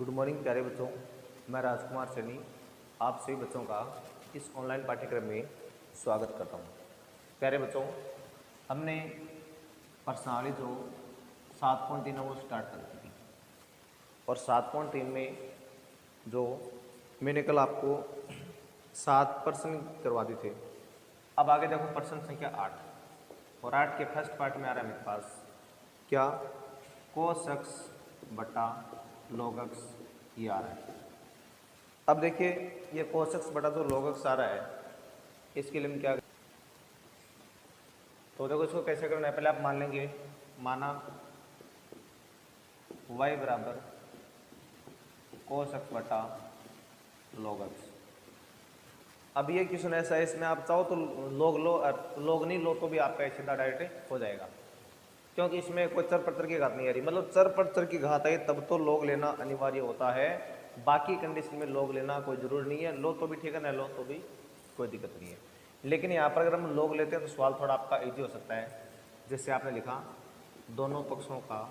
Good morning प्यारे बच्चों, मैं राजकुमार सैनी आप सभी बच्चों का इस ऑनलाइन पाठ्यक्रम में स्वागत करता हूं। प्यारे बच्चों, हमने प्रश्नावली जो 7.3 है वो स्टार्ट कर दी थी और 7.3 में जो मैंने कल आपको 7 प्रश्न करवा दिए थे। अब आगे देखो प्रश्न संख्या 8 और 8 के फर्स्ट पार्ट में आ रहा है मेरे पास क्या cos x बटा log x ये आ रहा है। अब देखिए ये cos x बटा जो log x आ रहा है इसके लिए हम क्या तो देखो इसको कैसे करना है। पहले आप मान लेंगे, माना y बराबर cos x बटा log x। अब ये क्वेश्चन ऐसा है, इसमें आप चाहो तो लोग नहीं लो तो भी आपका सीधा डायरेक्ट हो जाएगा, क्योंकि इसमें कोई चर पर चर की घात नहीं आ रही। मतलब चर पर चर की घात आई तब तो लोग लेना अनिवार्य होता है, बाकी कंडीशन में लोग लेना कोई जरूरी नहीं है। लो तो भी ठीक है, ना लो तो भी कोई दिक्कत नहीं है। लेकिन यहाँ पर अगर हम लोग लेते हैं तो सवाल थोड़ा आपका इजी हो सकता है। जैसे आपने लिखा दोनों पक्षों का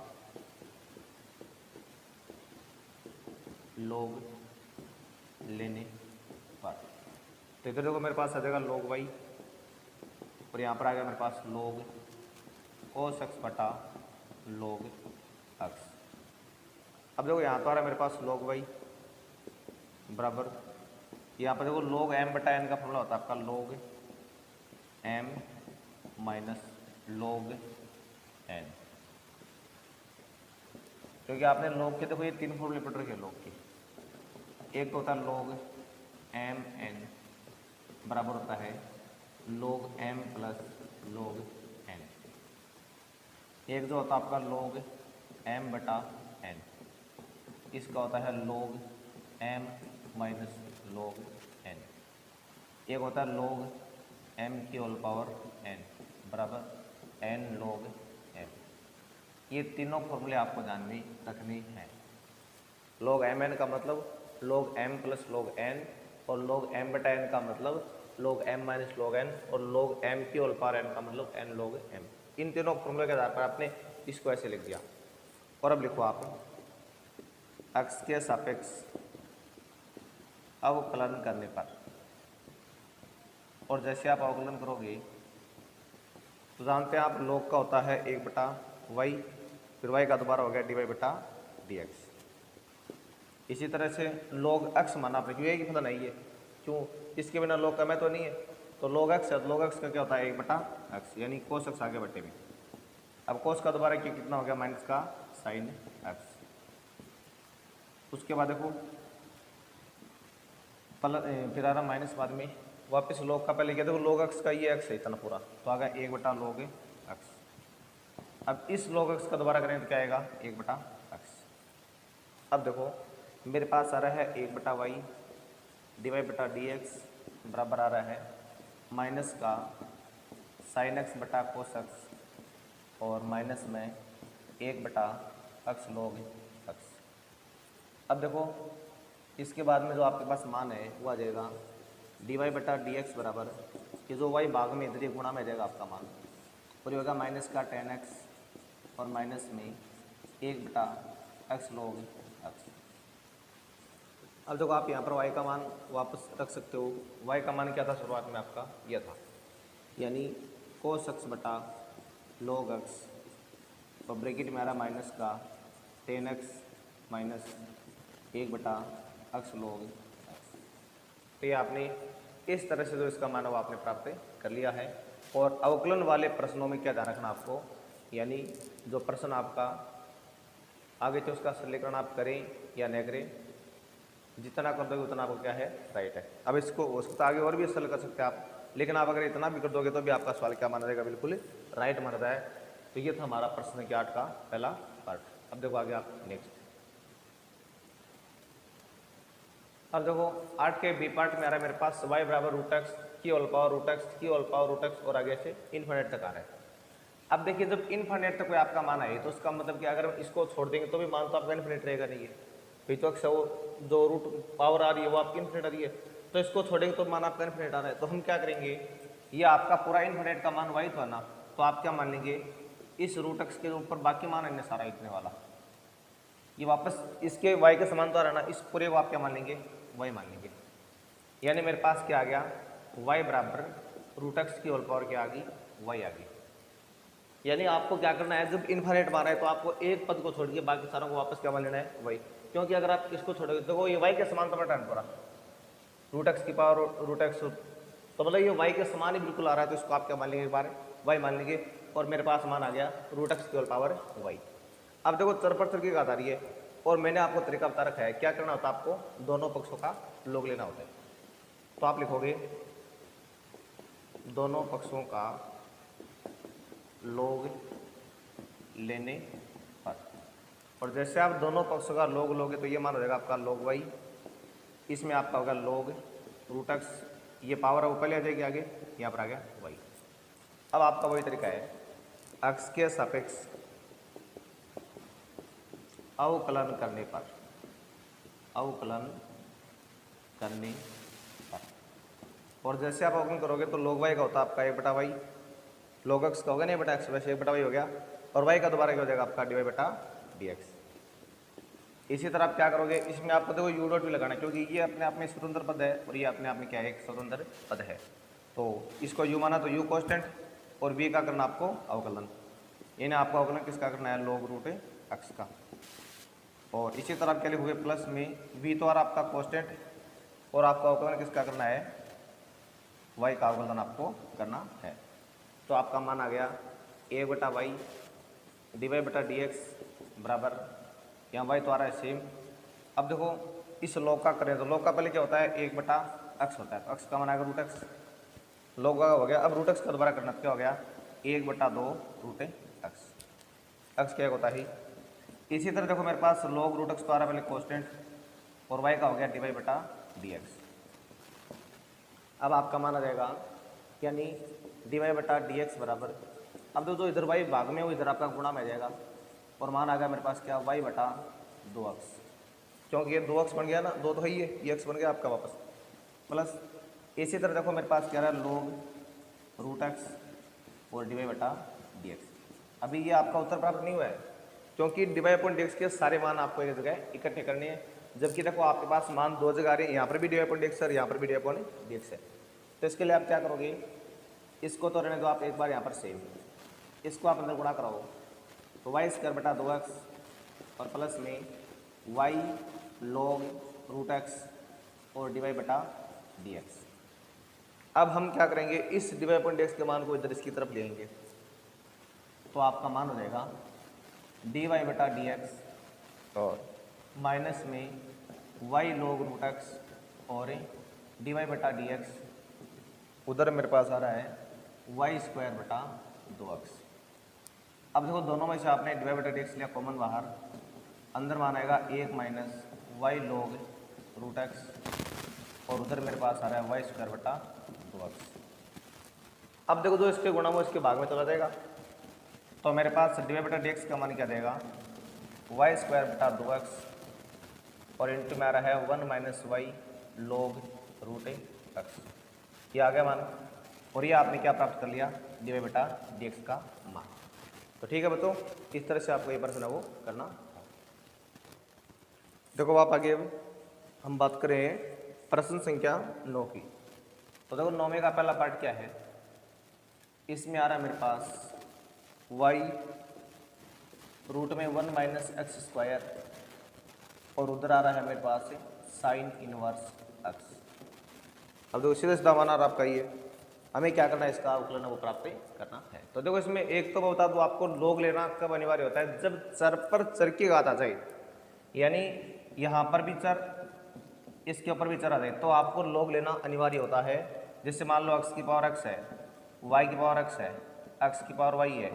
लोग लेने पर, तो इधर देखो मेरे पास आ जाएगा लोग वाई और यहाँ पर आ गया मेरे पास लोग cos x बटा log x। अब देखो यहाँ तो आ रहा है मेरे पास log y बराबर, यहाँ पर देखो log m बटा n का फॉर्मूला होता है आपका log m minus log n, क्योंकि आपने log के देखो ये 3 फॉर्मूले पढ़ रखे log के। एक तो होता है log m n बराबर होता है log m plus log n। एक जो होता है आपका log m बटा n, इसका होता है log m minus log n। एक होता है log m की होल पावर n बराबर n log m। ये तीनों फॉर्मूले आपको ध्यान में रखने हैं। log m n का मतलब log m plus log n और log m बटा n का मतलब log m minus log n और log m की होल पावर n का मतलब n log m। इन तीनों फॉर्मूले के आधार पर आपने इसको ऐसे लिख दिया। और अब लिखो आप x के सापेक्ष अवकलन करने पर, और जैसे आप अवकलन करोगे तो जानते हैं आप log का होता है 1 बटा y, फिर y का दोबारा हो गया dy बटा dx। इसी तरह से log x माना आपने, क्यों एक ही पता नहीं है, क्यों इसके बिना log का मैं तो नहीं है, तो log x है, log x का क्या होता है 1 बटा x, यानी cos x आगे बटे में। अब cos का दोबारा क्या कितना हो गया माइनस का sin x। उसके बाद देखो फिर आ रहा माइनस, बाद में वापस log का पहले क्या देखो log x का ये x है इतना पूरा, तो आ गया 1 बटा log x। अब इस log x का दोबारा करें तो क्या आएगा 1 बटा x। अब देखो मेरे पास आ रहा है 1 बटा y dy बटा dx बराबर आ रहा है माइनस का sin x बटा cos x और माइनस में 1 बटा x log x। अब देखो इसके बाद में जो आपके पास मान है वो आ जाएगा dy बटा dx बराबर, कि जो y भाग में इधर गुणा में आ जाएगा आपका मान, और ये होगा माइनस का tan x और माइनस में 1 बटा x log x। अब देखो आप यहाँ पर y का मान वापस रख सकते हो। y का मान क्या था शुरुआत में आपका यह था, यानी cos x बटा log x और ब्रैकेट में आ रहा माइनस का tan x माइनस 1 बटा x log x। तो ये आपने इस तरह से जो इसका मान है वो आपने प्राप्त कर लिया है। और अवकलन वाले प्रश्नों में क्या ध्यान रखना आपको, यानी जो प्रश्न आपका आगे थे उसका सरलीकरण आप करें या न करें, जितना कर दोगे उतना आपको क्या है राइट है। अब इसको उसको तो आगे और भी सरल कर सकते हैं आप, लेकिन आप अगर इतना भी कर दोगे तो भी आपका सवाल क्या माना जाएगा, बिल्कुल राइट माना जाए। तो ये था हमारा प्रश्न के 8 का पहला पार्ट। अब देखो आगे आप नेक्स्ट। अब देखो 8 के बी पार्ट में आ रहा है मेरे पास y बराबर रूट एक्स की होल पावर रूट एक्स की होल पावर रूट एक्स और आगे से इन्फिनिट तक आ रहा है। अब देखिए जब इन्फिनिट तक कोई आपका मान आए तो उसका मतलब कि अगर हम इसको छोड़ देंगे तो भी मान तो आपका इन्फिनिट रहेगा नहीं है, फिर तो अक्सर जो रूट पावर आ रही है वो आपकी इन्फिनिट आ रही है, तो इसको छोड़ेंगे तो मान आपका इन्फिनिट आ रहा है। तो हम क्या करेंगे, ये आपका पूरा इन्फिनिट का मान y तो है ना, तो आप क्या मान लेंगे इस रूट एक्स के ऊपर बाकी मान है सारा इतने वाला, ये वापस इसके y के समान तो आ रहा है ना, इस पूरे को आप क्या मान लेंगे, y मान लेंगे। यानी मेरे पास क्या आ गया, y बराबर √x की होल पावर क्या आ गई, y आ गई। यानी आपको क्या करना है, जब इन्फिनिट मान रहा है तो आपको एक पद को छोड़ के बाकी सारों को वापस क्या मान लेना है, y। क्योंकि अगर आप इसको छोड़ोगे देखो ये y के समान तो बटा पूरा √x की पावर √x, तो मतलब ये y के समान ही बिल्कुल आ रहा है, तो इसको आप क्या मान लेंगे, एक बार y मान लेंगे। और मेरे पास मान आ गया √x की होल पावर y। अब देखो चर पर चर की बात आ रही है और मैंने आपको तरीका बता रखा है, क्या करना होता है, आपको दोनों पक्षों का log लेना होता है। तो आप लिखोगे दोनों पक्षों का log लेने पर, और जैसे आप दोनों पक्षों का log लोगे तो ये मान हो जाएगा आपका log y, इसमें आपका होगा log √x, ये पावर है वो पहले आ जाएगी आगे, यहाँ पर आ गया y। अब आपका वही तरीका है, x के सापेक्ष अवकलन करने पर, अवकलन करने पर, और जैसे आप अवकलन करोगे तो log y का होता है आपका 1/y, log x का होगा नहीं बटा x, वैसे 1/y हो गया, और y का दोबारा क्या हो जाएगा आपका dy/dx। इसी तरह आप क्या करोगे, इसमें आपको देखो यू डॉट भी लगाना है, क्योंकि ये अपने आप में स्वतंत्र पद है और ये अपने आप में क्या है, एक स्वतंत्र पद है। तो इसको u माना तो u कांस्टेंट, और v का करना आपको अवकलन, यानी आपको अवकलन किसका करना है, log √x का। और इसी तरह आप क्या लिखोगे, प्लस में v तो आपका कांस्टेंट, और आपका अवकलन किसका करना है, y का अवकलन आपको करना है। तो आपका मान आ गया 1/y dy/dx बराबर, यहाँ y तो आ रहा है सेम। अब देखो इस log का करें तो log का पहले क्या होता है, 1/x होता है, तो x का मान आएगा √x, log का हो गया। अब √x का दोबारा करना क्या हो गया, 1/2 √x, x क्या होता है। इसी तरह देखो मेरे पास log √x तो आ रहा है पहले कांस्टेंट, और y का हो गया dy/dx। अब आपका मान आ जाएगा यानी dy/dx बराबर, अब जो इधर y भाग में वो इधर आपका गुणा में आ जाएगा, और मान आ गया मेरे पास क्या, y/2x, क्योंकि ये 2x बन गया ना, 2 तो है ही है, ये x बन गया आपका वापस, प्लस इसी तरह देखो मेरे पास क्या रहा है, log √x और dy/dx। अभी ये आपका उत्तर प्राप्त नहीं हुआ है, क्योंकि dy/dx के सारे मान आपको एक जगह इकट्ठे करने हैं, जबकि देखो आपके पास मान 2 जगह आ रहे हैं, यहाँ पर भी dy/dx है, यहाँ पर भी dy/dx है। तो इसके लिए आप क्या करोगे, इसको तो रहने दो आप, एक बार यहाँ पर सेम, इसको आप अंदर गुणा कराओ, तो y²/2x और प्लस में y log √x और dy/dx। अब हम क्या करेंगे, इस dy/dx के मान को इधर इसकी तरफ लेंगे, तो आपका मान हो जाएगा dy/dx और माइनस में y log √x और dy/dx, उधर मेरे पास आ रहा है y²/2x। अब देखो दोनों में से आपने dy/dx लिया कॉमन बाहर, अंदर मान आएगा 1 माइनस y log √x, और उधर मेरे पास आ रहा है y²/2x। अब देखो जो इसके गुणा वो इसके भाग में चला जाएगा, तो मेरे पास dy/dx का मान क्या देगा, y²/2x और इंटू में आ रहा है 1 माइनस y log √x, ये आ गया मान, और ये आपने क्या प्राप्त कर लिया, dy/dx का मान। तो ठीक है बच्चों, इस तरह से आपको ये प्रश्न है वो करना। देखो आप आगे हम बात करें प्रश्न संख्या 9 की। तो देखो 9वें का पहला पार्ट क्या है, इसमें आ रहा है मेरे पास y रूट में 1 माइनस x², और उधर आ रहा है मेरे पास साइन इनवर्स x। अब देखो सीधा सीधा मान आ रहा आपका ये, हमें क्या करना है, इसका अवकलन वो प्राप्त करना है। तो देखो इसमें एक तो मैं बता दूं आपको, log लेना कब अनिवार्य होता है, जब चर पर चर की घात आ जाए, यानी यहाँ पर भी चर इसके ऊपर भी चर आ जाए, तो आपको log लेना अनिवार्य होता है। जैसे मान लो x की पावर x है, y की पावर x है, x की पावर y है,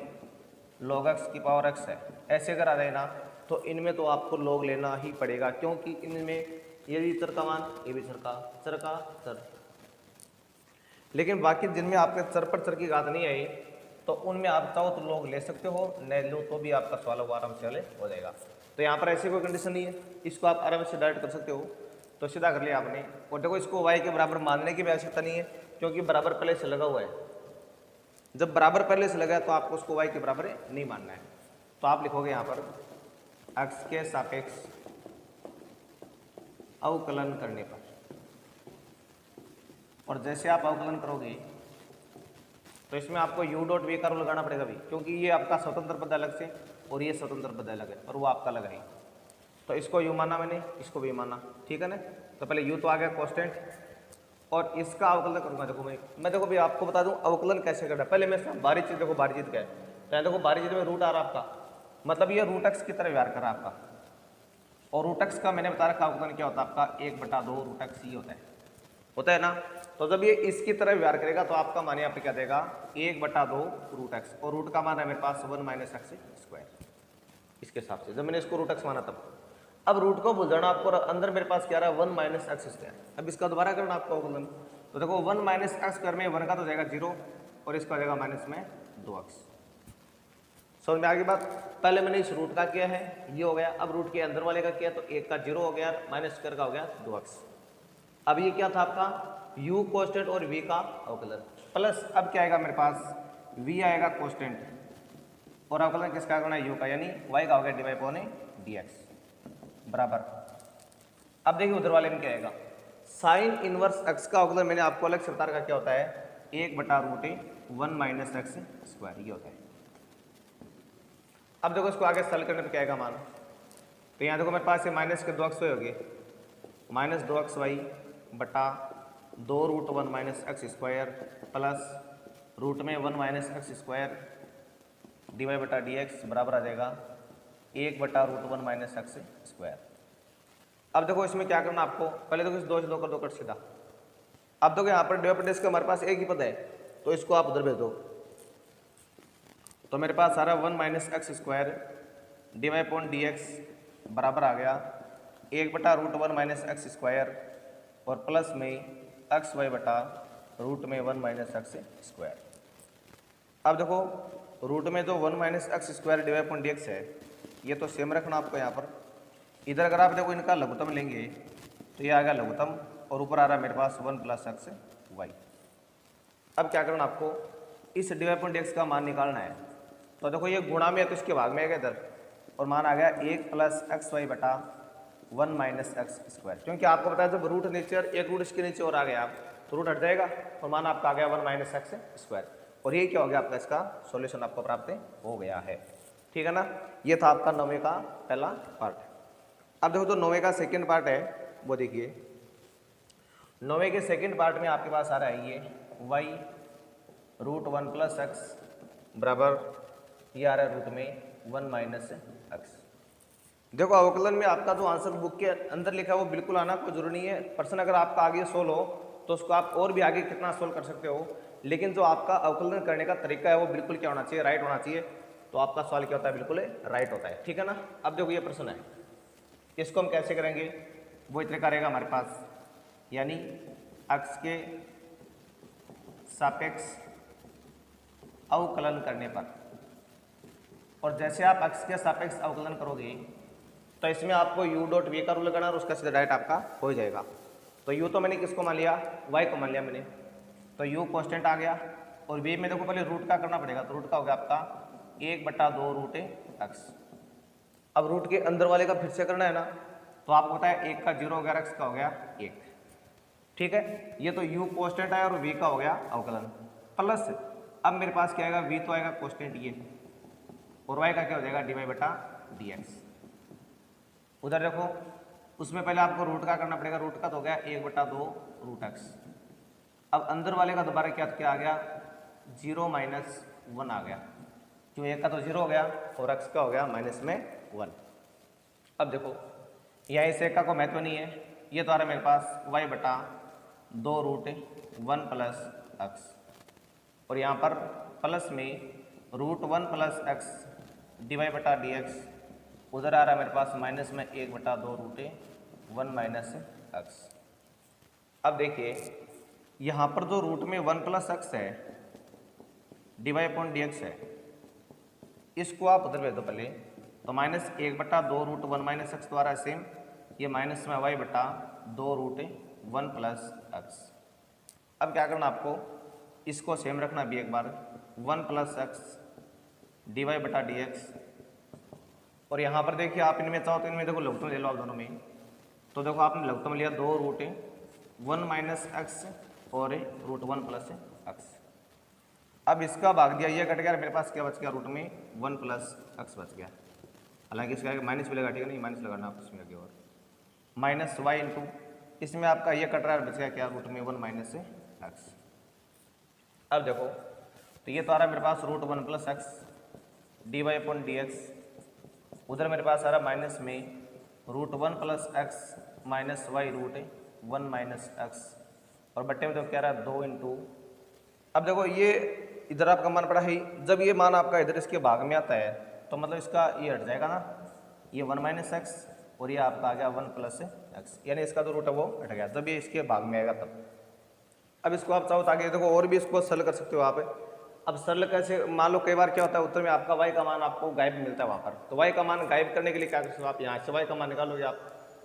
log x की पावर x है, ऐसे अगर आ जाए ना, तो इनमें तो आपको log लेना ही पड़ेगा, क्योंकि इनमें ये भी चर का मान, ये भी चर का चर। लेकिन बाकी जिनमें आपके चर पर चर की घात नहीं आई, तो उनमें आप चाहो तो log ले सकते हो, नहीं लो तो भी आपका सवाल आराम से हल हो जाएगा। तो यहाँ पर ऐसी कोई कंडीशन नहीं है, इसको आप आराम से डायरेक्ट कर सकते हो। तो सीधा कर लिया आपने, और देखो इसको y के बराबर मानने की भी आवश्यकता नहीं है, क्योंकि बराबर पहले से लगा हुआ है। जब बराबर पहले से लगा है तो आपको उसको y के बराबर नहीं मानना है। तो आप लिखोगे यहाँ पर एक्स के सापेक्ष अवकलन करने पर, और जैसे आप अवकलन करोगे तो इसमें आपको u डॉट वी का रूल लगाना पड़ेगा भी, क्योंकि ये आपका स्वतंत्र पद अलग से और ये स्वतंत्र पद अलग है और वो आपका अलग है। तो इसको u माना मैंने, इसको भी माना, ठीक है ना। तो पहले u तो आ गया कांस्टेंट, और इसका अवकलन करूंगा। देखो मैं देखो भी आपको बता दूं अवकलन कैसे करना। पहले मैं इसमें बाहरी चीज, देखो बाहरी चीज क्या है, तो देखो बाहरी चीज में रूट आ रहा आपका, मतलब ये रूट एक्स की तरह व्यवहार कर रहा है आपका, और रूट एक्स का मैंने बता रखा अवकलन क्या होता है आपका, 1/2 रूट एक्स ही होता है ना। तो जब ये इसकी तरह व्यवहार करेगा तो आपका मान यहाँ पे क्या देगा, 1/2 रूट एक्स, और रूट का मान है मेरे पास 1 माइनस एक्स स्क्वायर। इसके हिसाब से जब मैंने इसको रूट एक्स माना तब, अब रूट को भूल जाना आपको, अंदर मेरे पास क्या रहा है 1 माइनस एक्स स्क्वायर। अब इसका दोबारा करना आपको अवकलन, तो देखो 1 माइनस एक्स स्क्वायर में 1 का तो जाएगा 0 और इसका जाएगा माइनस में 2x। समझ में आ गई बात। पहले मैंने इस रूट का किया है, ये हो गया। अब रूट के अंदर वाले का किया तो 1 का 0 हो गया, माइनस स्क्वायर का हो गया 2x। अब ये क्या था आपका u कांस्टेंट और v का अवकलन, प्लस अब क्या आएगा मेरे पास v आएगा कांस्टेंट और अवकलन किसका करना है u का, यानी y का हो गया डिवाइड अपॉन dx बराबर। अब देखिए उधर वाले में क्या आएगा, साइन इनवर्स x का अवकलन मैंने आपको अलग से बता रखा क्या होता है, 1/√1 माइनस एक्स स्क्वायर, ये होता है। अब देखो इसको आगे सॉल्व करने पे क्या आएगा मान, तो यहाँ देखो मेरे पास ये माइनस के 2x हो गए, माइनस 2xy बटा 2√1 minus x square plus root में 1 माइनस एक्स स्क्वायर dy बटा dx बराबर आ जाएगा 1/√1 माइनस एक्स स्क्वायर। अब देखो इसमें क्या करना आपको, पहले देखो इस 2 से 2 कर दो कट सीधा। अब देखो यहाँ पर dy बटा dx का हमारे पास एक ही पद है, तो इसको आप उधर भेज दो, तो मेरे पास सारा 1 minus x square dy upon dx बराबर आ गया 1/√1 माइनस एक्स स्क्वायर और प्लस में एक्स वाई बटा रूट में 1 माइनस एक्स स्क्वायर। अब देखो रूट में जो 1 minus x square dy upon dx है, ये तो सेम रखना आपको यहाँ पर। इधर अगर आप देखो इनका लघुत्तम लेंगे तो ये आ गया लघुत्तम, और ऊपर आ रहा है मेरे पास 1 प्लस एक्स वाई। अब क्या करना आपको, इस dy अपॉन dx का मान निकालना है। तो देखो ये गुणा में है तो इसके भाग में आएगा इधर, और मान आ गया 1 प्लस एक्स वाई बटा 1 माइनस एक्स स्क्वायर, क्योंकि आपको पता है जब रूट नीचे और एक रूट इसके नीचे और आ गया आप तो रूट हट जाएगा, और मान आपका आ गया 1 माइनस एक्स स्क्वायर, और ये क्या हो गया आपका, इसका सॉल्यूशन आपको प्राप्त हो गया है, ठीक है ना। ये था आपका 9वें का पहला पार्ट। अब देखो जो 9वें का सेकेंड पार्ट है वो देखिए, 9वें के सेकेंड पार्ट में आपके पास आ रहा है ये y√1 प्लस एक्स बराबर, ये आ रहा है रूट में 1 माइनस एक्स। देखो अवकलन में आपका जो आंसर बुक के अंदर लिखा है वो बिल्कुल आना कोई जरूरी नहीं है। प्रश्न अगर आपका आगे सोल्व हो तो उसको आप और भी आगे कितना सोल्व कर सकते हो, लेकिन जो आपका अवकलन करने का तरीका है वो बिल्कुल क्या होना चाहिए, राइट होना चाहिए। तो आपका सवाल क्या होता है, बिल्कुल राइट होता है, ठीक है ना। अब देखो ये प्रश्न है, इसको हम कैसे करेंगे, वो इस तरीका रहेगा हमारे पास, यानी एक्स के सापेक्ष अवकलन करने पर, और जैसे आप एक्स के सापेक्ष अवकलन करोगे तो इसमें आपको u डॉट वी का रूल लगाना और उसका सीधा डायरेक्ट आपका हो जाएगा। तो u तो मैंने किसको मान लिया, y को मान लिया मैंने, तो u कांस्टेंट आ गया, और v में देखो पहले रूट का करना पड़ेगा, तो रूट का हो गया आपका 1/2 रूट एक्स। अब रूट के अंदर वाले का फिर से करना है ना, तो आपको पता है 1 का 0 हो गया, x का हो गया 1, ठीक है। ये तो u कांस्टेंट आया और v का हो गया अवकलन, प्लस अब मेरे पास क्या आएगा, v तो आएगा कांस्टेंट ये, और y का क्या हो जाएगा dy बटा dx। उधर देखो उसमें पहले आपको रूट का करना पड़ेगा, रूट का तो हो गया 1/2 रूट एक्स। अब अंदर वाले का दोबारा क्या आ गया, 0 माइनस 1 आ गया, क्यों 1 का तो 0 हो गया और एक्स का हो गया माइनस में 1। अब देखो यहाँ इस 1 का कोई महत्व नहीं है, ये तो आ रहा है मेरे पास y बटा 2 रूट 1 प्लस एक्स, और यहाँ पर प्लस में रूट 1 प्लस एक्स dy बटा dx, उधर आ रहा है मेरे पास माइनस में 1/2 रूट 1 माइनस एक्स। अब देखिए यहाँ पर जो रूट में 1 प्लस एक्स है dy अपॉन dx है, इसको आप उधर भेज दो पहले, तो माइनस 1/2 रूट 1 माइनस एक्स द्वारा सेम, ये माइनस में y बटा 2 रूट 1 प्लस एक्स। अब क्या करना आपको, इसको सेम रखना भी एक बार, 1 प्लस एक्स dy बटा dx और यहाँ पर देखिए आप इनमें चाहो तो इनमें देखो लघुत्तम ले लो आप दोनों में। तो देखो आपने लघुत्तम लिया 2√1 माइनस एक्स और √1 प्लस एक्स। अब इसका भाग दिया, ये कट गया, मेरे पास क्या बच गया, रूट में 1 प्लस एक्स बच गया। हालांकि इसका माइनस भी लगा, ठीक है, नहीं माइनस लगाना आप इसमें आगे, और माइनस वाई इंटू इसमें आपका ये कट रहा है, बच गया क्या, रूट में 1 माइनस एक्स। अब देखो तो ये तो आ रहा है मेरे पास √1 plus x d Y upon D x, उधर मेरे पास आ रहा माइनस में √1 plus x minus y √1 minus x, और बट्टे में तो क्या रहा है 2 इंटू। अब देखो ये इधर आपका मान पड़ा है, जब ये मान आपका इधर इसके भाग में आता है तो मतलब इसका ये हट जाएगा ना, ये 1 माइनस एक्स और ये आपका आ गया 1 प्लस एक्स, यानी इसका जो रूट है वो हट गया जब ये इसके भाग में आएगा तब। अब इसको आप चाहो तो आगे देखो और भी इसको सरल कर सकते हो आप। अब सरल कैसे, मान लो कई बार क्या होता है उत्तर में आपका वाई का मान आपको गायब मिलता है वहाँ पर, तो वाई का मान गायब करने के लिए क्या कर सकते हो आप, यहाँ से वाई का मान निकालोगे आप,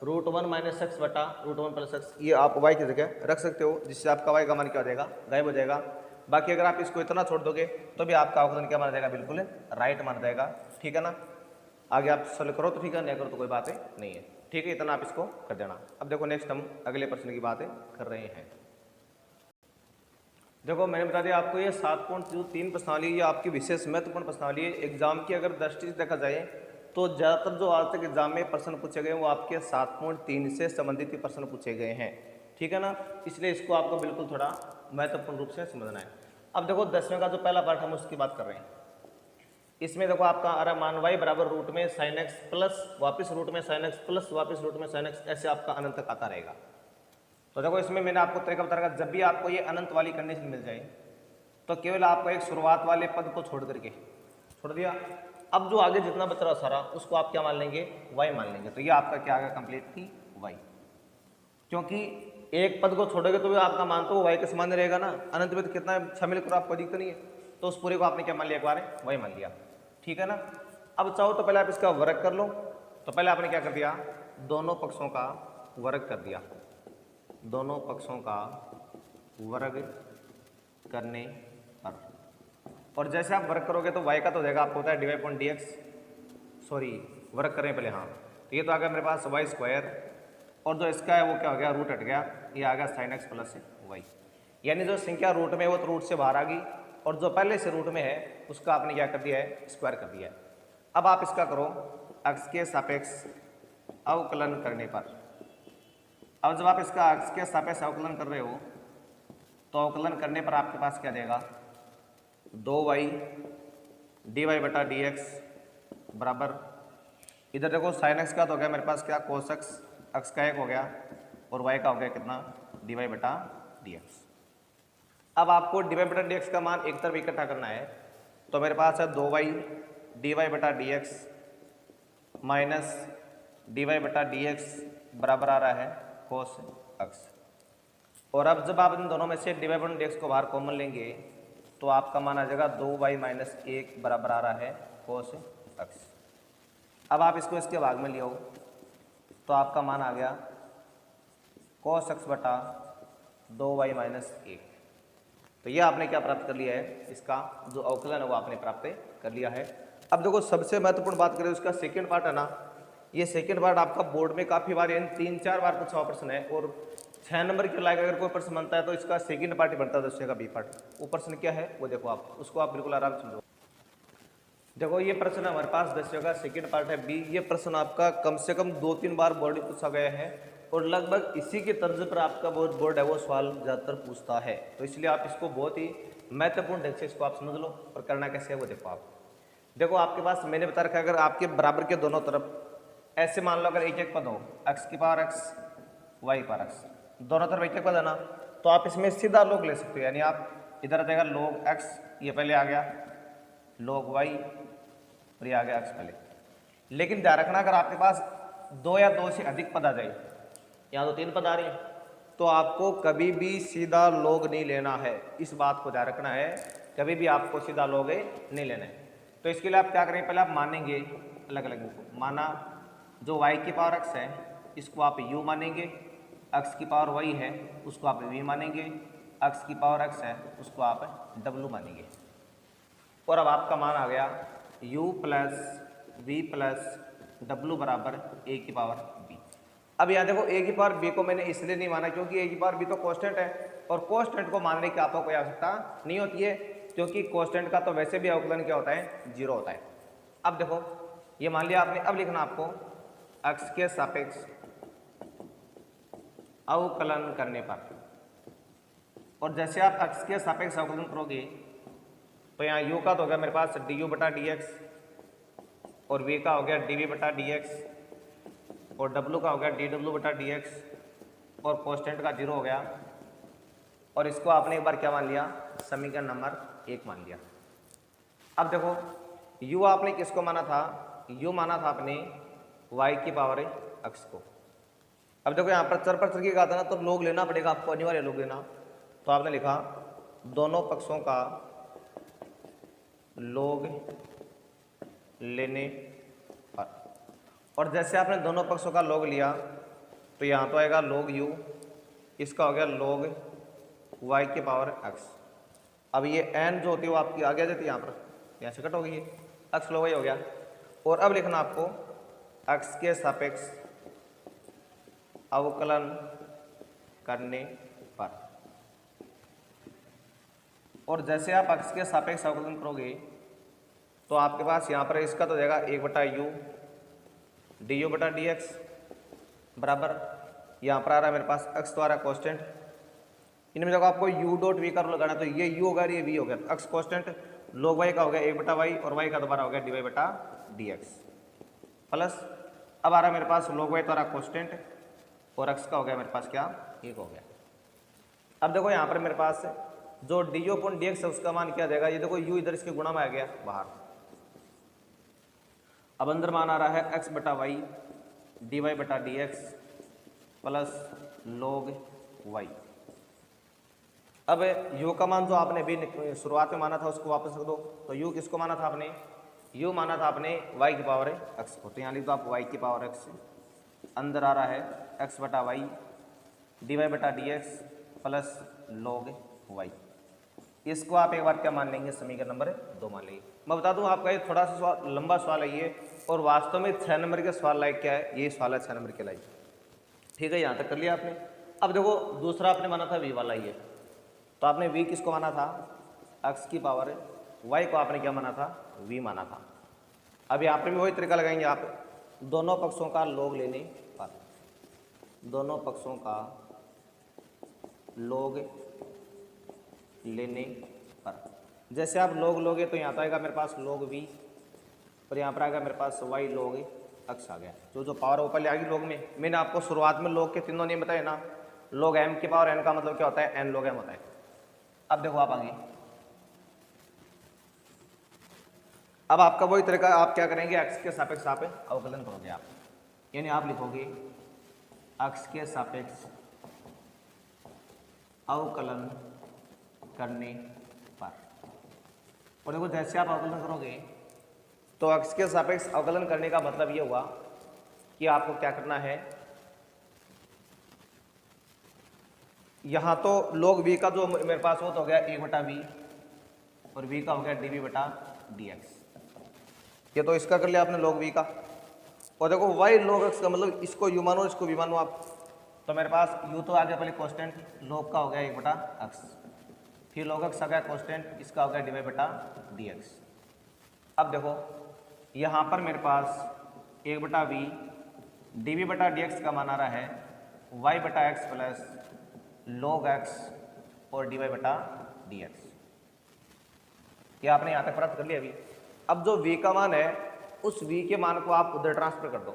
√1 माइनस एक्स बटा √1 प्लस एक्स, ये आप वाई की जगह रख सकते हो, जिससे आपका वाई का मान क्या हो जाएगा, गायब हो जाएगा। बाकी अगर आप इसको इतना छोड़ दोगे तो भी आपका अवकलन क्या माना जाएगा, बिल्कुल राइट माना जाएगा, ठीक है ना। आगे आप सरल करो तो ठीक है, नहीं करो तो कोई बात नहीं है, ठीक है, इतना आप इसको कर देना। अब देखो नेक्स्ट हम अगले प्रश्न की बातें कर रहे हैं। देखो मैंने बता दिया आपको ये 7.3 प्रश्नावली, ये आपकी विशेष महत्वपूर्ण प्रश्नावली है। एग्जाम की अगर दृष्टि से देखा जाए तो ज़्यादातर जो आज तक एग्जाम में प्रश्न पूछे गए वो आपके 7.3 से संबंधित प्रश्न पूछे गए हैं, ठीक है ना, इसलिए इसको आपको बिल्कुल थोड़ा महत्वपूर्ण रूप से समझना है। अब देखो 10वें का जो पहला पार्ट हम उसकी बात कर रहे हैं, इसमें देखो आपका आ रहा मान वाई बराबर रूट में साइन एक्स प्लस वापिस रूट में साइन एक्स प्लस वापिस रूट में साइन एक्स, ऐसे आपका अनंत तक आता रहेगा। तो देखो इसमें मैंने आपको तरीका बता रखा, जब भी आपको ये अनंत वाली कंडीशन मिल जाए तो केवल आपको एक शुरुआत वाले पद को छोड़ करके छोड़ दिया, अब जो आगे जितना बच रहा सारा उसको आप क्या मान लेंगे, वाई मान लेंगे। तो ये आपका क्या आ गया कंप्लीटली वाई, क्योंकि एक पद को छोड़ोगे तो भी आपका मान तो वाई के समान रहेगा ना, अनंत में तो कितना शामिल करो आपको दिखता नहीं है, तो उस पूरे को आपने क्या मान लिया, एक बार वाई मान लिया, ठीक है ना। अब चाहो तो पहले आप इसका वर्ग कर लो, तो पहले आपने क्या कर दिया, दोनों पक्षों का वर्ग कर दिया, दोनों पक्षों का वर्ग करने पर, और जैसे आप वर्ग करोगे तो y का तो देगा आपको होता है dy अपॉन dx, सॉरी वर्ग करें पहले, हाँ तो ये तो आ गया मेरे पास y स्क्वायर, और जो इसका है वो क्या हो गया, रूट हट गया, ये आ गया साइन एक्स प्लस वाई, यानी जो संख्या रूट में है वो तो रूट से बाहर आ गई, और जो पहले से रूट में है उसका आपने क्या कर दिया है, स्क्वायर कर दिया है। अब आप इसका करो x के सापेक्ष अवकलन करने पर। अब जब आप इसका x के सापेक्ष अवकलन कर रहे हो तो अवकलन करने पर आपके पास क्या देगा, 2y dy बटा dx बराबर, इधर देखो साइन एक्स का तो हो गया मेरे पास क्या, कोस एक्स का 1 हो गया, और y का हो गया कितना, dy बटा dx। अब आपको dy बटा dx का मान एक तरफ इकट्ठा करना है, तो मेरे पास है 2y dy बटा dx माइनस dy बटा dx बराबर आ रहा है कोस एक्स, और अब जब आप इन दोनों में से dy बटा dx को बाहर कॉमन लेंगे तो आपका मान आ जाएगा 2y माइनस 1 बराबर आ रहा है कोस एक्स। अब आप इसको इसके भाग में ले आओ तो आपका मान आ गया कोस एक्स बटा 2y माइनस 1। तो ये आपने क्या प्राप्त कर लिया है, इसका जो अवकलन है वो आपने प्राप्त कर लिया है। अब देखो सबसे महत्वपूर्ण बात करें उसका सेकेंड पार्ट है ना, ये सेकेंड पार्ट आपका बोर्ड में काफ़ी बार यानी 3-4 बार पूछा हुआ प्रश्न है, और 6 नंबर के लायक अगर कोई प्रश्न बनता है तो इसका सेकंड पार्ट ही बनता है 10वें का बी पार्ट। वो प्रश्न क्या है वो देखो आप, उसको आप बिल्कुल आराम से समझो। देखो ये प्रश्न हमारे पास 10वें का सेकंड पार्ट है बी, ये प्रश्न आपका कम से कम 2-3 बार बोर्ड में पूछा गया है, और लगभग इसी के तर्ज पर आपका बोर्ड है वो सवाल ज़्यादातर पूछता है, तो इसलिए आप इसको बहुत ही महत्वपूर्ण ढंग से इसको आप समझ लो। और करना कैसे है वो देखो आप, देखो आपके पास मैंने बता रखा है अगर आपके बराबर के दोनों तरफ ऐसे मान लो अगर एक एक पद हो x की पावर x y की पावर x, दोनों तरफ एक एक पद है ना, तो आप इसमें सीधा लोग ले सकते हो, यानी आप इधर आ जाएगा log x, ये पहले आ गया log y और ये आ गया x पहले। लेकिन ध्यान रखना अगर आपके पास 2 या 2 से अधिक पद आ जाए, यहाँ तो 3 पद आ रहे हैं, तो आपको कभी भी सीधा log नहीं लेना है, इस बात को ध्यान रखना है, कभी भी आपको सीधा log नहीं लेना है। तो इसके लिए आप क्या करेंगे, पहले आप मानेंगे अलग अलग को, माना जो y की पावर x है इसको आप u मानेंगे, x की पावर y है उसको आप v मानेंगे, x की पावर x है उसको आप w मानेंगे, और अब आपका मान आ गया u plus v plus W बराबर ए की पावर बी। अब यहाँ देखो ए की पावर बी को मैंने इसलिए नहीं माना क्योंकि ए की पावर बी तो कांस्टेंट है और कांस्टेंट को मानने की आपको कोई आवश्यकता नहीं होती है क्योंकि कांस्टेंट का तो वैसे भी अवकलन क्या होता है, जीरो होता है। अब देखो ये मान लिया आपने, अब लिखना आपको x के सापेक्ष अवकलन करने पर, और जैसे आप x के सापेक्ष अवकलन करोगे तो यहाँ u का तो हो गया मेरे पास du बटा dx और v का हो गया dv बटा dx और w का हो गया dw बटा dx और कांस्टेंट का जीरो हो गया और इसको आपने एक बार क्या मान लिया, समीकरण नंबर 1 मान लिया। अब देखो u आपने किसको माना था, u माना था आपने y की पावर x को। अब देखो यहाँ पर चर की कहा था ना, तो लोग लेना पड़ेगा आपको, अनिवार्य लोग लेना। तो आपने लिखा दोनों पक्षों का लोग लेने पर, और जैसे आपने दोनों पक्षों का लोग लिया तो यहाँ तो आएगा लोग u, इसका हो गया लोग y की पावर x। अब ये n जो होती है वो आपकी आगे आ जाती है, यहाँ पर यहाँ से कट हो गई है, x लोग y हो गया। और अब लिखना आपको x के सापेक्ष अवकलन करने पर, और जैसे आप x के सापेक्ष अवकलन करोगे तो आपके पास यहाँ पर इसका तो जाएगा 1 बटा u du बटा dx बराबर, यहाँ पर आ रहा है मेरे पास x तो आ रहा है कांस्टेंट, इनमें जब आपको u डॉट v का रूल लगाना तो ये u होगा, ये v हो गया, x कांस्टेंट, log y का हो गया 1 बटा y और y का दोबारा हो गया dy बटा dx प्लस अब आ रहा है मेरे पास log y तो आ रहा कांस्टेंट और x का हो गया मेरे पास क्या, 1 हो गया। अब देखो यहाँ पर मेरे पास जो du अपॉन dx है उसका मान क्या देगा, ये देखो u इधर इसके गुणा में आ गया बाहर, अब अंदर मान आ रहा है x बटा y dy बटा dx प्लस log y। अब u का मान जो आपने भी शुरुआत में माना था उसको वापस रख दो, तो u किसको माना था आपने, u माना था आपने y की पावर x को, तो यहाँ लिख दो आप y की पावर x, अंदर आ रहा है x बटा y dy बटा dx प्लस log y। इसको आप एक बार क्या मान लेंगे, समीकरण नंबर 2 मान लेंगे। मैं बता दूं आपका ये थोड़ा सा लंबा सवाल है ये, और वास्तव में 6 नंबर के सवाल लायक क्या है, ये सवाल है 6 नंबर के लायक। ठीक है, यहाँ तक कर लिया आपने। अब देखो दूसरा आपने माना था v वाला ये, तो आपने v किसको माना था, x की पावर y को आपने क्या माना था, v माना था। अब यहाँ पर भी वही तरीका लगाएंगे आप, दोनों पक्षों का लोग लेने पर, दोनों पक्षों का लोग लेने पर, जैसे आप लोग लोगे तो यहाँ तो आएगा मेरे पास लोग v और यहाँ पर आएगा मेरे पास y लोग x आ गया। जो पावर ऊपर ले आएगी लोग में, मैंने आपको शुरुआत में लोग के तीनों नियम बताए ना, लोग m की पावर n का मतलब क्या होता है, n लोग m होता है। अब देखो आप आगे, अब आपका वही तरीका, आप क्या करेंगे, x के सापेक्ष आप अवकलन करोगे आप, यानी आप लिखोगे x के सापेक्ष अवकलन करने पर, और देखो जैसे आप अवकलन करोगे तो x के सापेक्ष अवकलन करने का मतलब ये हुआ कि आपको क्या करना है, यहाँ तो log v का जो मेरे पास वो तो हो गया 1 बटा v और v का हो गया dv बटा dx, ये तो इसका कर लिया आपने log v का। और देखो y log x का मतलब इसको u मानो इसको v मानो आप, तो मेरे पास u तो आ गया पहले कांस्टेंट, log का हो गया 1 बटा x, फिर log x आ गया कांस्टेंट, इसका हो गया dy बटा dx। अब देखो यहाँ पर मेरे पास 1 बटा v dv बटा dx का मान आ रहा है y बटा x प्लस log x और dy बटा dx, ये आपने यहाँ तक प्राप्त कर लिया अभी। अब जो v का मान है उस v के मान को आप उधर ट्रांसफर कर दो,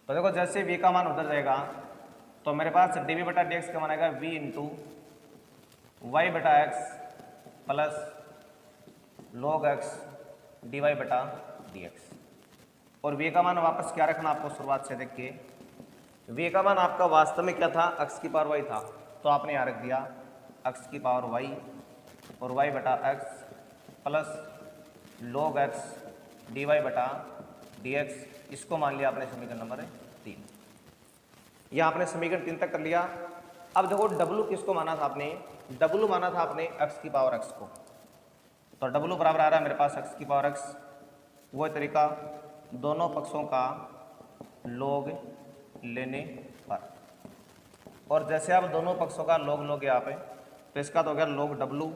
तो देखो जैसे v का मान उधर जाएगा तो मेरे पास dv बटा dx का मान आएगा v इंटू y बटा x plus log x dy बटा dx। और v का मान वापस क्या रखना आपको, शुरुआत से देख के v का मान आपका वास्तव में क्या था, x की पावर y था, तो आपने यहाँ रख दिया x की पावर y और y बटा x plus log x dy बटा dx, इसको मान लिया आपने समीकरण नंबर 3। यह आपने समीकरण 3 तक कर लिया। अब देखो w किसको माना था आपने, w माना था आपने x की पावर x को, तो w बराबर आ रहा है मेरे पास x की पावर x, वही तरीका दोनों पक्षों का लॉग लेने पर, और जैसे आप दोनों पक्षों का लॉग लोगे यहाँ पे, तो इसका तो हो गया log w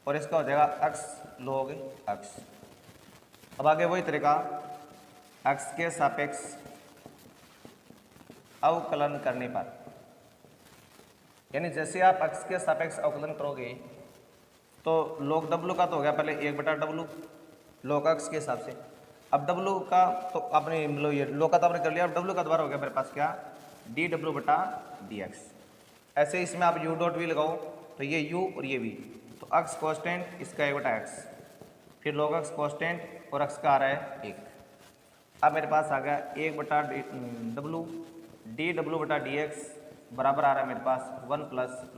और इसका हो जाएगा x log x। अब आगे वही तरीका x के सापेक्ष अवकलन करने पर, यानी जैसे आप x के सापेक्ष अवकलन करोगे तो log w का तो हो गया पहले 1/w log x के हिसाब से। अब w का तो आपने मतलब ये log का तो आपने कर लिया, अब w का दोबारा हो गया मेरे पास क्या dw/dx। ऐसे इसमें आप u डॉट v लगाओ तो ये u और ये v, तो x कांस्टेंट इसका 1/x, फिर log x कांस्टेंट और x का आ रहा है 1। अब मेरे पास आ गया 1/w dw/dx बराबर आ रहा है मेरे पास 1 +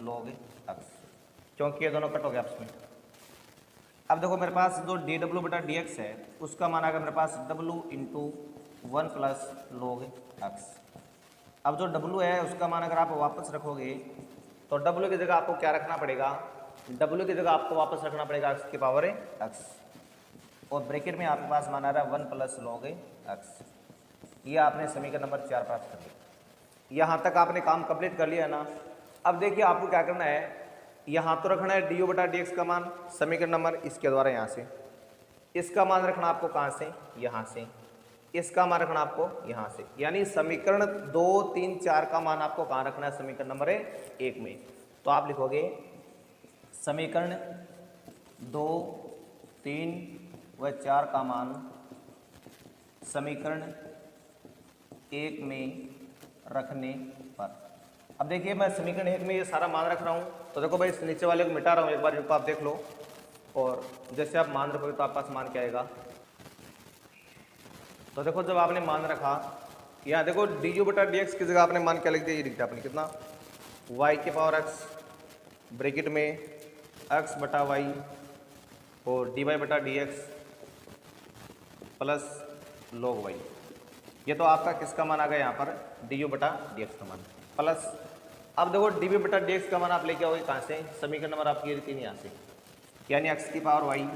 log x, क्योंकि ये दोनों कट हो गया आपस में। अब देखो मेरे पास जो dw/dx है उसका मान आ गया मेरे पास w × 1 + log x। अब जो w है उसका मान अगर आप वापस रखोगे तो w की जगह आपको क्या रखना पड़ेगा, w की जगह आपको वापस रखना पड़ेगा x की पावर x, और ब्रैकेट में आपके पास मान आ रहा है 1 + log x। ये आपने समीकरण नंबर 4 प्राप्त कर लिया। यहाँ तक आपने काम कंप्लीट कर लिया है ना। अब देखिए आपको क्या करना है, यहाँ तो रखना है du/dx का मान समीकरण नंबर इसके द्वारा, यहाँ से इसका मान रखना आपको कहाँ से, यहाँ से, इसका मान रखना आपको यहाँ से, यानी समीकरण 2, 3, 4 का मान आपको कहाँ रखना है, समीकरण नंबर 1 में। तो आप लिखोगे समीकरण 2, 3 व 4 का मान समीकरण 1 में रखने पर। अब देखिए मैं समीकरण 1 में ये सारा मान रख रहा हूँ, तो देखो भाई इस नीचे वाले को मिटा रहा हूँ, एक बार इनको आप देख लो, और जैसे आप मान रखोगे तो आपके पास मान क्या आएगा। तो देखो जब आपने मान रखा, यहाँ देखो du/dx की जगह आपने मान क्या लिख दिया, ये लिखता आपने कितना y⁴x ब्रैकेट में x/y और dy/dx प्लस log y। ये तो आपका किसका मान आ गया यहाँ पर, du/dx का मान प्लस। अब देखो dv/dx का मान आप लेके आओगे कहाँ से, समीकरण नंबर आपकी ये रहती है यहाँ से, यानी x⁴y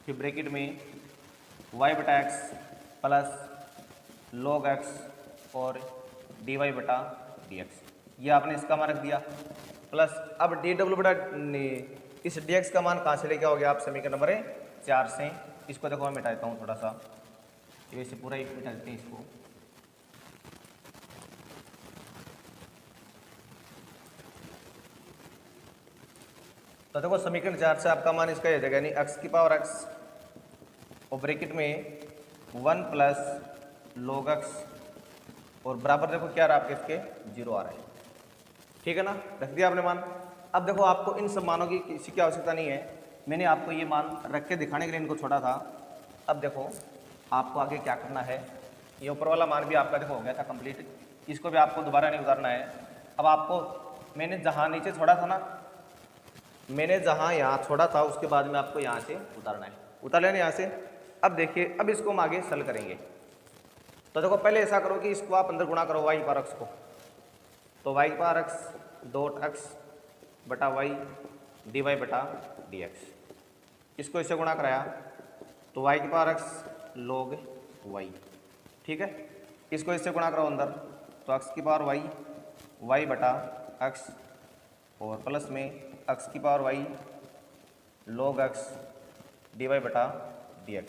फिर ब्रैकेट में y/x प्लस log x और dy/dx, ये आपने इसका मान रख दिया प्लस। अब इस dx का मान कहाँ से लेके आओगे आप, समीकरण नंबर 4 से। इसको देखो मैं मिटा देता हूँ थोड़ा सा, वैसे पूरा ही मिटा देते हैं इसको। तो देखो समीकरण 4 से आपका मान इसका ये जाएगा, यानी x⁴x और ब्रैकेट में 1 + log x और बराबर देखो क्या रहा आपके इसके 0 आ रहा है, ठीक है ना, रख दिया आपने मान। अब देखो आपको इन सब मानों की किसी की आवश्यकता नहीं है, मैंने आपको ये मान रख के दिखाने के लिए इनको छोड़ा था। अब देखो आपको आगे क्या करना है, ये ऊपर वाला मान भी आपका देखो हो गया था कंप्लीट, इसको भी आपको दोबारा नहीं उतारना है। अब आपको मैंने जहाँ नीचे छोड़ा था ना, मैंने जहाँ यहाँ छोड़ा था उसके बाद में आपको यहाँ से उतारना है, उतार लेना यहाँ से। अब देखिए अब इसको हम आगे सल करेंगे, तो देखो पहले ऐसा करो कि इसको आप अंदर गुणा करो y⁴x को, तो y⁴x डॉट x/y dy/dx, इसको इससे गुणा कराया तो y⁴x log y, ठीक है। इसको इससे गुणा करो अंदर तो x⁴y y/x और प्लस में x⁴y log x dy/dx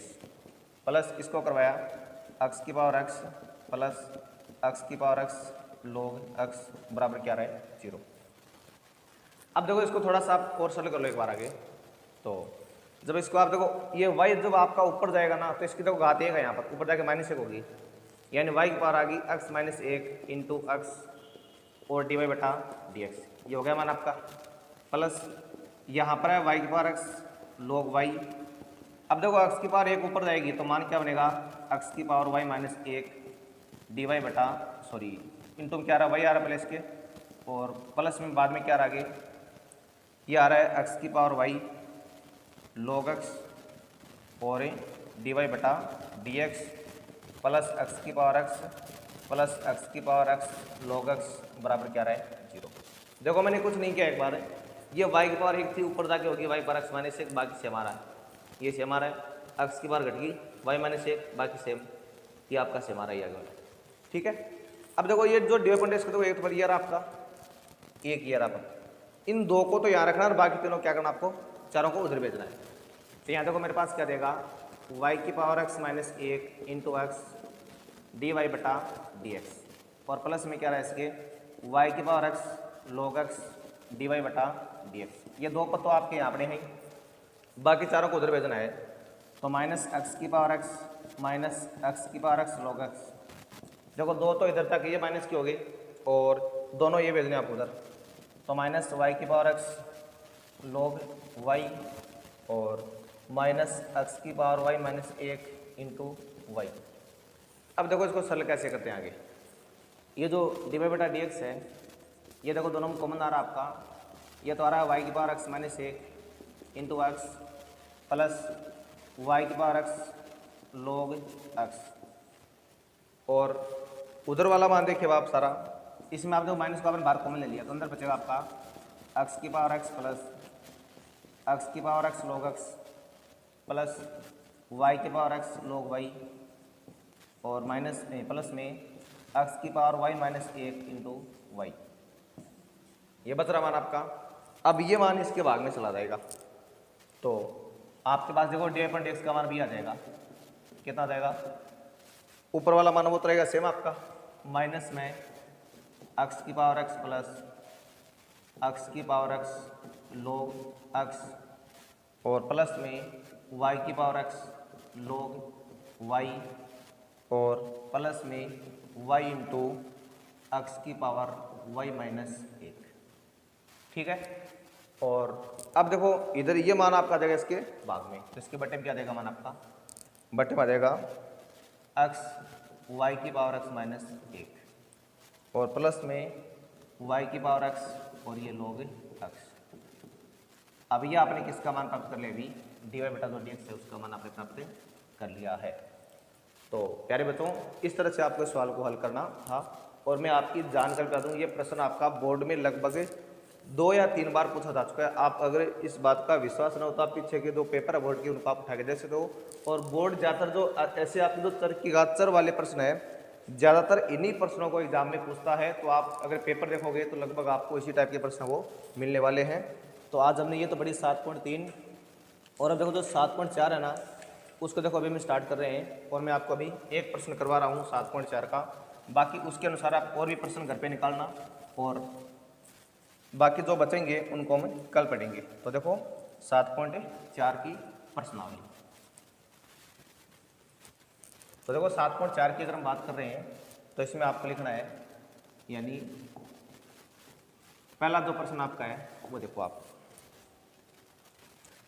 plus इसको करवाया x⁴x plus x⁴x log x बराबर क्या रहा है 0। अब देखो इसको थोड़ा सा आप और सरल कर लो एक बार आगे, तो जब इसको आप देखो ये y जब आपका ऊपर जाएगा ना तो इसकी देखो घात 1 है, यहाँ पर ऊपर जाके -1 होगी, यानी y की पावर आ गई x - 1 इंटू x और dy/dx, ये हो गया मान आपका। प्लस यहाँ पर है y⁴x log y। अब देखो x की पावर 1 ऊपर जाएगी तो मान क्या बनेगा, x⁴y - 1 dy इंटू क्या आ रहा है y आ रहा है पहले इसके, और प्लस में बाद में क्या आ रहा है, ये आ रहा है x⁴y log x और dy/dx plus x⁴x plus x⁴x log x बराबर क्या आ रहा है 0। देखो मैंने कुछ नहीं किया, एक बार ये y की पावर 1 थी ऊपर जाके होगी y⁴x - 1, बाकी से हमारा है ये से हमारा है, x की पावर घट गई वाई माइनस एक, बाकी सेम, ये आपका सेम आ रहा है। ठीक है, अब देखो ये जो d Y upon D x का, देखो एक तो ये रहा आपका, एक ये रहा, इन दो को तो यहाँ रखना और बाकी तीनों क्या करना आपको, चारों को उधर भेजना है। तो यहाँ देखो मेरे पास क्या देगा, y की पावर x माइनस एक इंटू एक्स डी वाई बटा डी एक्स, और प्लस में क्या रहा है इसके y की power x log x d y बटा डी एक्स। ये दो को तो आपके यहाँ पड़े हैं, बाकी चारों को उधर भेजना है। तो माइनस एक्स की पावर x माइनस एक्स की पावर x log x, देखो दो तो इधर तक ये माइनस की हो गई और दोनों ये भेजने आप उधर, तो माइनस वाई की पावर एक्स log y और माइनस एक्स की पावर y माइनस एक इंटू वाई। अब देखो इसको सरल कैसे करते हैं आगे, ये जो डी वाई बटा डी एक्स है, ये देखो दोनों में कॉमन आ रहा है आपका, ये तो आ रहा है वाई की पावर एक्स माइनस एक इंटू एक्स प्लस वाई की पावर एक्स log एक्स, और उधर वाला मान देखिए आप सारा, इसमें आप देखो माइनस को आपने बाहर कॉमन ले लिया, तो अंदर बचेगा आपका एक्स की पावर एक्स प्लस एक्स की power x log x plus y की पावर एक्स log वाई, और माइनस में प्लस में एक्स की पावर वाई माइनस एक इंटू वाई। ये बच रहा मान आपका। अब ये मान इसके भाग में चला जाएगा, तो आपके पास देखो डी अपन डी एक्स का मान भी आ जाएगा, कितना आ जाएगा, ऊपर वाला मान वो तो रहेगा सेम आपका, माइनस में एक्स की पावर एक्स प्लस एक्स की पावर एक्स log एक्स, और प्लस में y की पावर x log y, और प्लस में y इंटू एक्स की पावर y माइनस एक। ठीक है, और अब देखो इधर ये मान आपका आ जाएगा इसके भाग में, तो इसके बटे में क्या देगा मान आपका, बटे में आ जाएगा x y की पावर x माइनस एक, और प्लस में y की पावर x और ये log x। अब ये आपने किसका मान प्राप्त कर लिया, अभी डी वाई बटा जो डी एक्स है उसका मान आपने प्राप्त कर लिया है। तो प्यारे बच्चों, इस तरह से आपको सवाल को हल करना था, और मैं आपकी जानकारी बता दूं, ये प्रश्न आपका बोर्ड में लगभग 2 या 3 बार पूछा जा चुका है। आप अगर इस बात का विश्वास न होता, पीछे के 2 पेपर है बोर्ड के, उनको आप उठा के देख सकते हो। और बोर्ड ज़्यादातर जो ऐसे आपके जो चर की घात चर वाले प्रश्न है, ज़्यादातर इन्हीं प्रश्नों को एग्जाम में पूछता है। तो आप अगर पेपर देखोगे तो लगभग आपको इसी टाइप के प्रश्न वो मिलने वाले हैं। तो आज हमने ये तो बड़ी 7.3, और अब देखो जो 7.4 है ना, उसको देखो अभी हम स्टार्ट कर रहे हैं, और मैं आपको अभी एक प्रश्न करवा रहा हूँ 7.4 का। बाकी उसके अनुसार आप और भी प्रश्न घर पे निकालना, और बाकी जो बचेंगे उनको हम कल पढ़ेंगे। तो देखो 7.4 की प्रश्नावली, तो देखो 7.4 की अगर हम बात कर रहे हैं तो इसमें आपको लिखना है, यानी पहला जो प्रश्न आपका है वो देखो आप।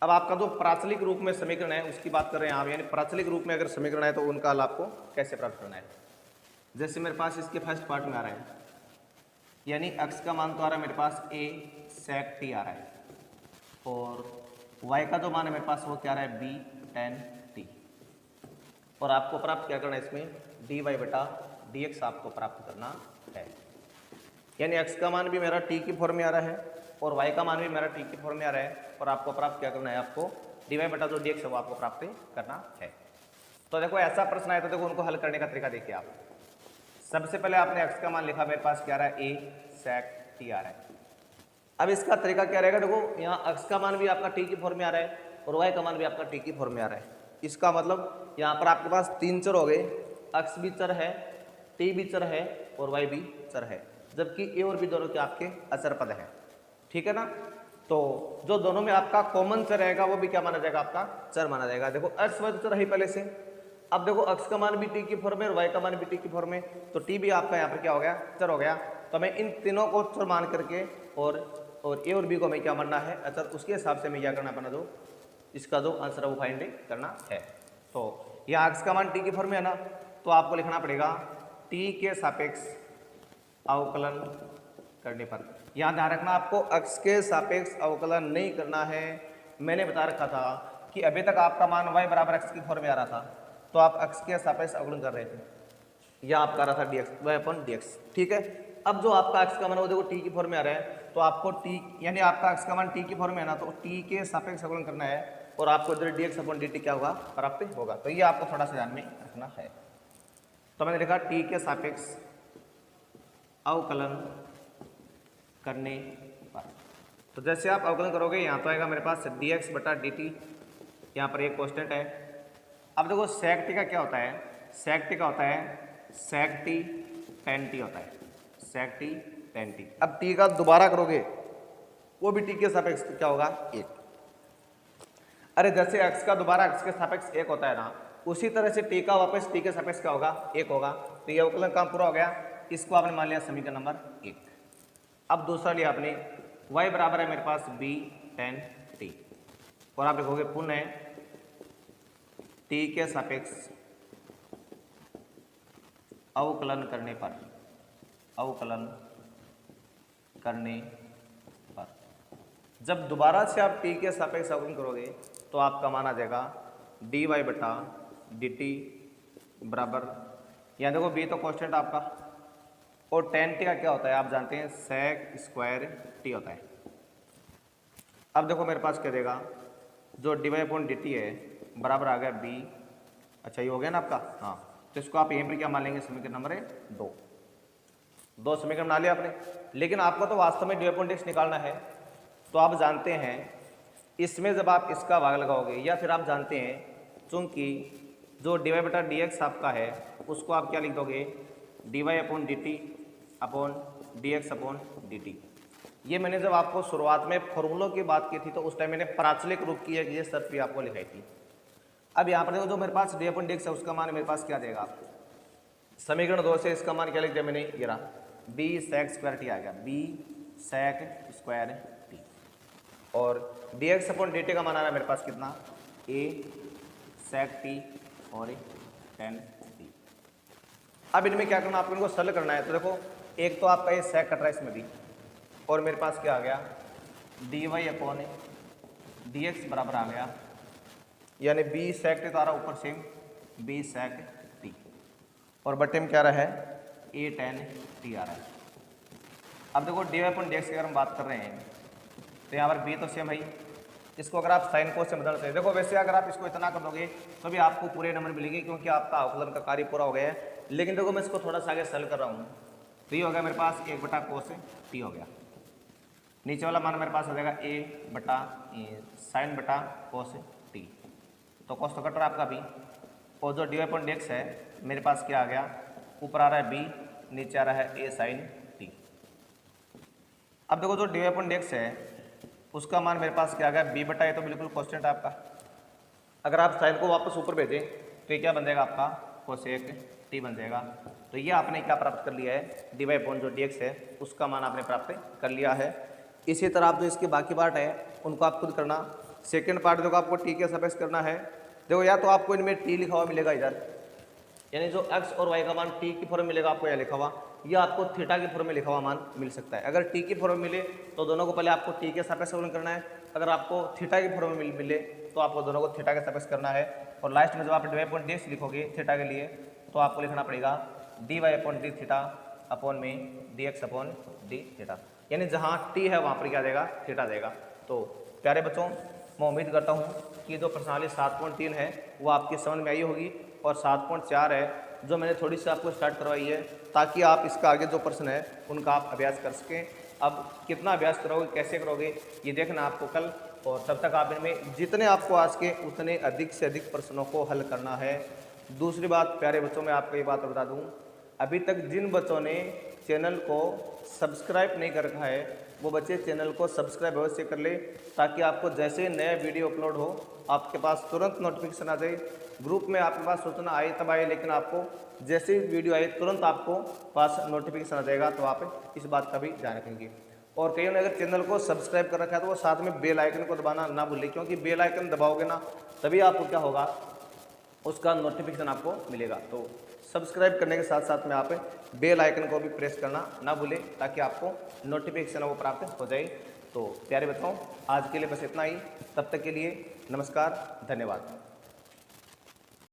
अब आपका जो प्राचलिक रूप में समीकरण है उसकी बात कर रहे हैं आप, यानी प्राचलिक रूप में अगर समीकरण है तो उनका हल आपको कैसे प्राप्त करना है। जैसे मेरे पास इसके फर्स्ट पार्ट में आ रहा है, यानी x का मान तो आ रहा है मेरे पास a sec t आ रहा है, और y का जो मान है मेरे पास वो क्या आ रहा है b tan t, और आपको प्राप्त क्या करना है इसमें dy बटा dx आपको प्राप्त करना है। यानी x का मान भी मेरा t की फॉर्म में आ रहा है और y का मान भी मेरा t की फॉर्म में आ रहा है, और आपको प्राप्त क्या करना है, आपको dy बटा जो dx है वो आपको प्राप्त करना है। तो देखो ऐसा प्रश्न आया तो देखो उनको हल करने का तरीका देखिए आप। सबसे पहले आपने x का मान लिखा, मेरे पास क्या आ रहा है a sec t आ रहा है। अब इसका तरीका क्या रहेगा, देखो यहाँ x का मान भी आपका t की फॉर्म में आ रहा है और y का मान भी आपका t की फॉर्म में आ रहा है। इसका मतलब यहाँ पर आपके पास 3 चर हो गए, x भी चर है, t भी चर है और y भी चर है, जबकि a और b दोनों के आपके अचर पद हैं। ठीक है ना। तो जो दोनों में आपका कॉमन चर रहेगा वो भी क्या माना जाएगा, आपका चर माना जाएगा। देखो x y तो चर है पहले से, अब देखो x का मान भी t की फॉर्म में और y का मान भी t की फॉर्म में, तो t भी आपका यहाँ पर क्या हो गया, चर हो गया। तो हमें इन तीनों को चर मान करके और a और b को हमें क्या मानना है, अचर, उसके हिसाब से हमें क्या करना अपना जो इसका जो आंसर है वो फाइंड करना है। तो यहाँ x का मान t की फॉर्म में है ना, तो आपको लिखना पड़ेगा t के सापेक्ष अवकलन करने पर। यहाँ ध्यान रखना आपको x के सापेक्ष अवकलन नहीं करना है। मैंने बता रखा था कि अभी तक आपका मान y बराबर x की फॉर्म में आ रहा था, तो आप x के सापेक्ष अवकलन कर रहे थे, यह आपका आ रहा था dx y अपन dx। ठीक है, अब जो आपका x का मान है वो देखो t की फॉर्म में आ रहा है, तो आपको t यानी आपका x का मान t की फॉर्म में है ना, तो t के सापेक्ष अवकलन करना है, और आपको इधर D X upon D T क्या होगा, प्राप्त होगा। तो ये आपको थोड़ा सा ध्यान में रखना है। तो मैंने लिखा टी के सापेक्ष अवकलन करने पर, तो जैसे आप अवकलन करोगे यहाँ तो आएगा मेरे पास डी एक्स बटा डी टी, यहाँ पर एक कॉन्स्टेंट है। अब देखो सेक टी का क्या होता है, सेक टी का होता है सेक टी टेन टी होता है, सेक टी टेन टी। अब टी का दोबारा करोगे वो भी टी के सापेक्ष क्या होगा, एक। अरे जैसे एक्स का दोबारा एक्स के सापेक्ष एक होता है ना, उसी तरह से टी का वापस टी के सापेक्ष क्या होगा, एक होगा। तो ये अवकलन काम पूरा हो गया। इसको आपने मान लिया समीकरण नंबर 1। अब दूसरा लिया आपने y बराबर है मेरे पास b tan t, और आप लिखोगे पुनः t के सापेक्ष अवकलन करने पर, अवकलन करने पर जब दोबारा से आप t के सापेक्ष अवकलन करोगे तो आपका मान आ जाएगा dy बटा डी टी बराबर, यहाँ देखो b तो कॉन्स्टेंट आपका, और tan t का क्या होता है आप जानते हैं sec स्क्वायर t होता है। अब देखो मेरे पास क्या देगा, जो dy अपॉन डी टी है बराबर आ गया b, अच्छा ये हो गया ना आपका, हाँ। तो इसको आप यहीं पर क्या मान लेंगे, समीकरण नंबर 2 समीकरण बना लिया आपने। लेकिन आपको तो वास्तव में dy अपॉन डी एक्स निकालना है। तो आप जानते हैं इसमें जब आप इसका भाग लगाओगे, या फिर आप जानते हैं चूंकि जो dy बटा डी एक्स आपका है उसको आप क्या लिख दोगे, dy upon D T upon D X upon D T. ये मैंने जब आपको शुरुआत में फॉर्मूलों की बात की थी तो उस टाइम मैंने प्राचलिक रूप की ये शर्त भी आपको लिखाई थी। अब यहाँ पर देखो जो मेरे पास डी अपॉन डी एक्स है उसका मान मेरे पास क्या देगा, समीकरण 2 से इसका मान क्या लिख दिया मैंने, ये रहा बी सेक स्क्वायर टी आ गया, बी सेक स्क्वायर टी, और D X upon D T का मान आ रहा है मेरे पास कितना, ए सेक टी और टेन टी। अब इनमें क्या करना, आपको इनको सरल करना है। तो देखो एक तो आपका ये सेक कट रहा है इसमें भी, और मेरे पास क्या आ गया d Y upon D x बराबर आ गया, यानी बी सेक टी तो आ रहा ऊपर से बी सेक टी, और बटे में क्या रहा है ए टेन टी आ रहा है। अब देखो d Y upon D x की अगर हम बात कर रहे हैं तो यहाँ पर बी तो सेम है, इसको अगर आप साइन को से बदलते हैं, देखो वैसे अगर आप इसको इतना कर दोगे तो भी आपको पूरे नंबर मिलेंगे क्योंकि आपका अवकलन का कार्य पूरा हो गया है। लेकिन देखो मैं इसको थोड़ा सा आगे सरल कर रहा हूँ, तो ये हो गया मेरे पास 1 बटा कोस टी हो गया, नीचे वाला मान मेरे पास हो जाएगा ए बटा साइन बटा कोस टी, तो कोस तो कट रहा है आपका भी, और जो d Y upon D x है मेरे पास क्या आ गया, ऊपर आ रहा है बी, नीचे आ रहा है ए साइन टी। अब देखो जो d Y upon D x है उसका मान मेरे पास क्या आ गया, बी बटा ए तो बिल्कुल कॉन्स्टेंट है आपका। अगर आप साइन को वापस ऊपर भेजें तो ये क्या बन जाएगा आपका, कोसेक टी बन जाएगा। तो ये आपने क्या प्राप्त कर लिया है, डी वाई अपॉन जो डी एक्स है उसका मान आपने प्राप्त कर लिया है। इसी तरह आप जो इसके बाकी पार्ट है उनको आप खुद करना। सेकेंड पार्ट देखो आपको टी के सापेक्ष करना है। देखो या तो आपको इनमें टी लिखा हुआ मिलेगा इधर, यानी जो एक्स और वाई का मान टी की फॉर्म में मिलेगा आपको यहाँ लिखा हुआ, या आपको थीटा की फॉर्म में लिखा हुआ मान मिल सकता है। अगर टी की फॉर्म में मिले तो दोनों को पहले आपको टी के सापेक्ष अवकलन करना है, अगर आपको थीटा की फॉर्म में मिले तो आपको दोनों को थीटा के सापेक्ष करना है, और लास्ट में जब आप D Y upon D X लिखोगे थीटा के लिए तो आपको लिखना पड़ेगा D Y upon D theta upon में D X upon D theta, यानी जहाँ टी है वहाँ पर क्या देगा, थीटा देगा। तो प्यारे बच्चों मैं उम्मीद करता हूँ कि जो प्रश्नावली 7.3 है वो आपकी समझ में आई होगी, और 7.4 है जो मैंने थोड़ी सी आपको स्टार्ट करवाई है ताकि आप इसका आगे जो प्रश्न है उनका आप अभ्यास कर सकें। अब कितना अभ्यास करोगे, कैसे करोगे, ये देखना आपको कल, और तब तक आप इनमें जितने आपको आज के उतने अधिक से अधिक प्रश्नों को हल करना है। दूसरी बात प्यारे बच्चों मैं आपको ये बात बता दूँ, अभी तक जिन बच्चों ने चैनल को सब्सक्राइब नहीं कर रखा है वो बच्चे चैनल को सब्सक्राइब अवश्य कर ले, ताकि आपको जैसे नया वीडियो अपलोड हो आपके पास तुरंत नोटिफिकेशन आ जाए। ग्रुप में आपके पास सूचना आए तब आए, लेकिन आपको जैसे ही वीडियो आए तुरंत आपको पास नोटिफिकेशन आ जाएगा, तो आप इस बात का भी ध्यान रखेंगे। और कईयों ने अगर चैनल को सब्सक्राइब कर रखा है तो वो साथ में बेल आइकन को दबाना ना भूलें, क्योंकि बेल आइकन दबाओगे ना तभी आपको क्या होगा, उसका नोटिफिकेशन आपको मिलेगा। तो सब्सक्राइब करने के साथ साथ में आप बेल आइकन को भी प्रेस करना ना भूलें, ताकि आपको नोटिफिकेशन वो प्राप्त हो जाए। तो प्यारे बच्चों आज के लिए बस इतना ही, तब तक के लिए नमस्कार, धन्यवाद।